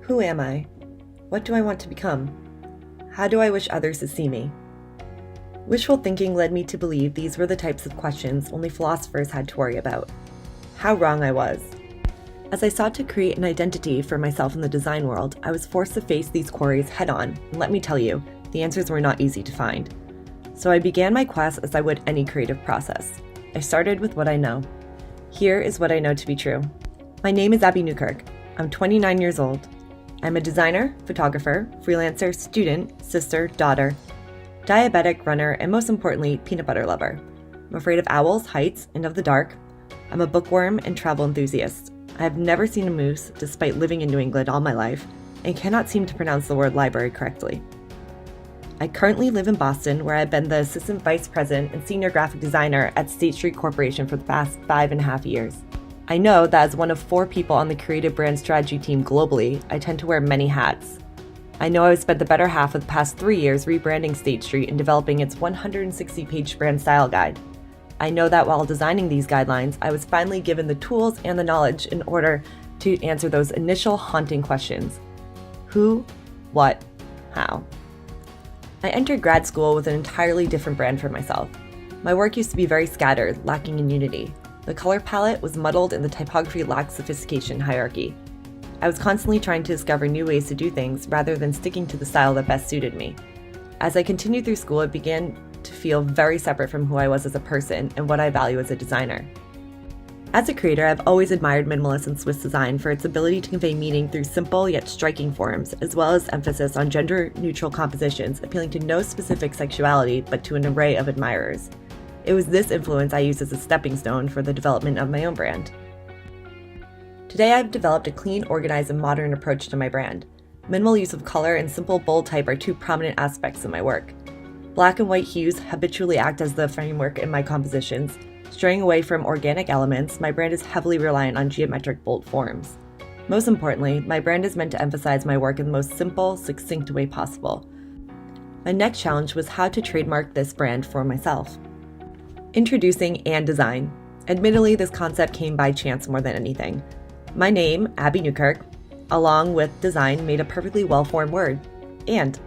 Who am I? What do I want to become? How do I wish others to see me? Wishful thinking led me to believe these were the types of questions only philosophers had to worry about. How wrong I was. As I sought to create an identity for myself in the design world, I was forced to face these queries head-on, and let me tell you, the answers were not easy to find. So I began my quest as I would any creative process. I started with what I know. Here is what I know to be true. My name is ABBEYNEWKIRK. I'm 29 years old. I'm a designer, photographer, freelancer, student, sister, daughter, diabetic, runner, and most importantly, peanut butter lover. I'm afraid of owls, heights, and of the dark. I'm a bookworm and travel enthusiast. I have never seen a moose, despite living in New England all my life, and cannot seem to pronounce the word library correctly. I currently live in Boston, where I've been the Assistant Vice President and Senior Graphic Designer at State Street Corporation for the past 5.5 years. I know that as one of 4 people on the creative brand strategy team globally, I tend to wear many hats. I know I've spent the better half of the past 3 years rebranding State Street and developing its 160-page brand style guide. I know that while designing these guidelines, I was finally given the tools and the knowledge in order to answer those initial haunting questions. Who, what, how? I entered grad school with an entirely different brand for myself. My work used to be very scattered, lacking in unity. The color palette was muddled and the typography lacked sophistication hierarchy. I was constantly trying to discover new ways to do things rather than sticking to the style that best suited me. As I continued through school, it began to feel very separate from who I was as a person and what I value as a designer. As a creator, I've always admired minimalist and Swiss design for its ability to convey meaning through simple yet striking forms, as well as emphasis on gender-neutral compositions appealing to no specific sexuality but to an array of admirers. It was this influence I used as a stepping stone for the development of my own brand. Today I've developed a clean, organized, and modern approach to my brand. Minimal use of color and simple bold type are 2 prominent aspects of my work. Black and white hues habitually act as the framework in my compositions. Straying away from organic elements, my brand is heavily reliant on geometric bold forms. Most importantly, my brand is meant to emphasize my work in the most simple, succinct way possible. My next challenge was how to trademark this brand for myself. Introducing and design. Admittedly, this concept came by chance more than anything. My name, ABBEYNEWKIRK, along with design, made a perfectly well-formed word. And.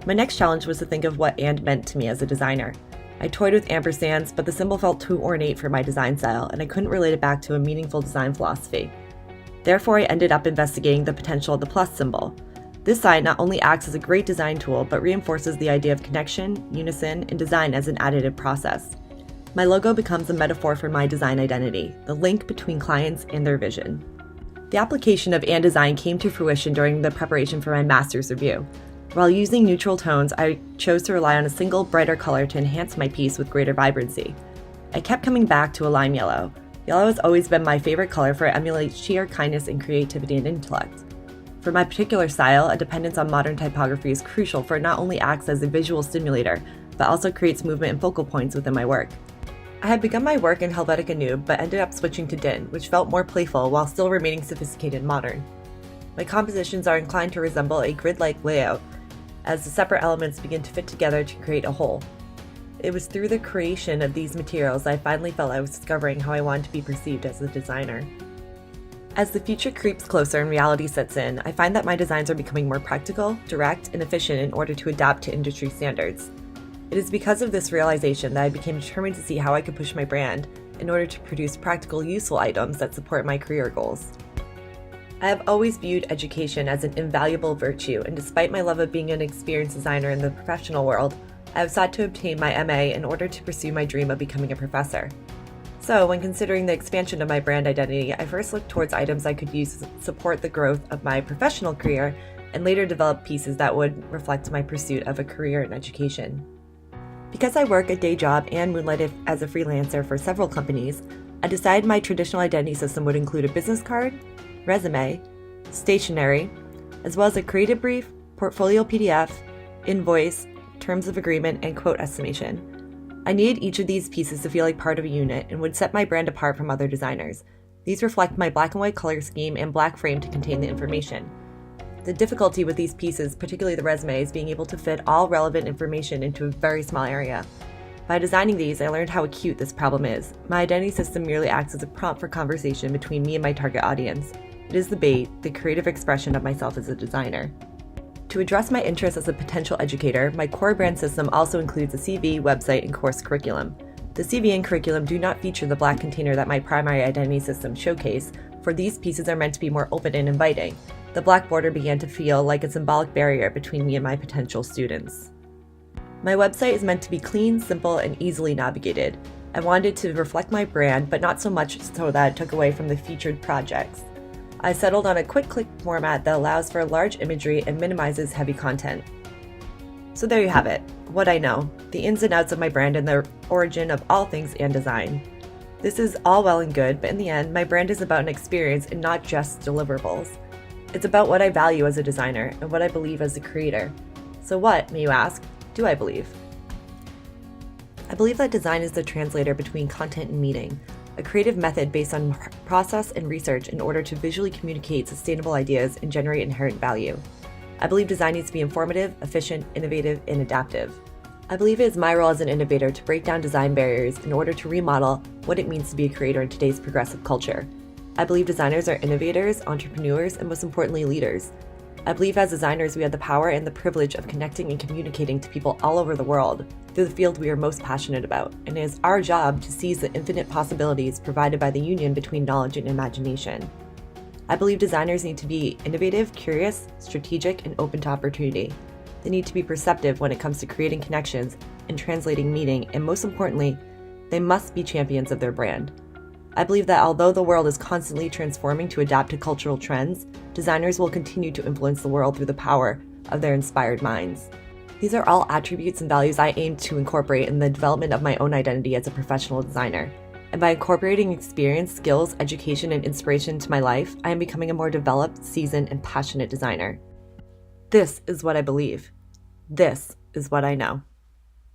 My next challenge was to think of what and meant to me as a designer. I toyed with ampersands, but the symbol felt too ornate for my design style, and I couldn't relate it back to a meaningful design philosophy. Therefore, I ended up investigating the potential of the plus symbol. This sign not only acts as a great design tool, but reinforces the idea of connection, unison, and design as an additive process. My logo becomes a metaphor for my design identity, the link between clients and their vision. The application of and design came to fruition during the preparation for my master's review. While using neutral tones, I chose to rely on a single, brighter color to enhance my piece with greater vibrancy. I kept coming back to a lime yellow. Yellow has always been my favorite color for it emulates sheer kindness and creativity and intellect. For my particular style, a dependence on modern typography is crucial, for it not only acts as a visual stimulator, but also creates movement and focal points within my work. I had begun my work in Helvetica Noob, but ended up switching to DIN, which felt more playful while still remaining sophisticated and modern. My compositions are inclined to resemble a grid-like layout, as the separate elements begin to fit together to create a whole. It was through the creation of these materials I finally felt I was discovering how I wanted to be perceived as a designer. As the future creeps closer and reality sets in, I find that my designs are becoming more practical, direct, and efficient in order to adapt to industry standards. It is because of this realization that I became determined to see how I could push my brand in order to produce practical, useful items that support my career goals. I have always viewed education as an invaluable virtue, and despite my love of being an experienced designer in the professional world, I have sought to obtain my MA in order to pursue my dream of becoming a professor. So, when considering the expansion of my brand identity, I first looked towards items I could use to support the growth of my professional career, and later developed pieces that would reflect my pursuit of a career in education. Because I work a day job and moonlighted as a freelancer for several companies, I decided my traditional identity system would include a business card, resume, stationery, as well as a creative brief, portfolio PDF, invoice, terms of agreement, and quote estimation. I needed each of these pieces to feel like part of a unit and would set my brand apart from other designers. These reflect my black and white color scheme and black frame to contain the information. The difficulty with these pieces, particularly the resume, is being able to fit all relevant information into a very small area. By designing these, I learned how acute this problem is. My identity system merely acts as a prompt for conversation between me and my target audience. It is the bait, the creative expression of myself as a designer. To address my interests as a potential educator, my core brand system also includes a CV, website, and course curriculum. The CV and curriculum do not feature the black container that my primary identity systems showcase, for these pieces are meant to be more open and inviting. The black border began to feel like a symbolic barrier between me and my potential students. My website is meant to be clean, simple, and easily navigated. I wanted it to reflect my brand, but not so much so that it took away from the featured projects. I settled on a quick-click format that allows for large imagery and minimizes heavy content. So there you have it, what I know, the ins and outs of my brand and the origin of all things and design. This is all well and good, but in the end, my brand is about an experience and not just deliverables. It's about what I value as a designer and what I believe as a creator. So what, may you ask, do I believe? I believe that design is the translator between content and meaning, a creative method based on process and research in order to visually communicate sustainable ideas and generate inherent value. I believe design needs to be informative, efficient, innovative, and adaptive. I believe it is my role as an innovator to break down design barriers in order to remodel what it means to be a creator in today's progressive culture. I believe designers are innovators, entrepreneurs, and most importantly, leaders. I believe as designers we have the power and the privilege of connecting and communicating to people all over the world through the field we are most passionate about, and it is our job to seize the infinite possibilities provided by the union between knowledge and imagination. I believe designers need to be innovative, curious, strategic, and open to opportunity. They need to be perceptive when it comes to creating connections and translating meaning, and most importantly, they must be champions of their brand. I believe that although the world is constantly transforming to adapt to cultural trends, designers will continue to influence the world through the power of their inspired minds. These are all attributes and values I aim to incorporate in the development of my own identity as a professional designer. And by incorporating experience, skills, education, and inspiration into my life, I am becoming a more developed, seasoned, and passionate designer. This is what I believe. This is what I know.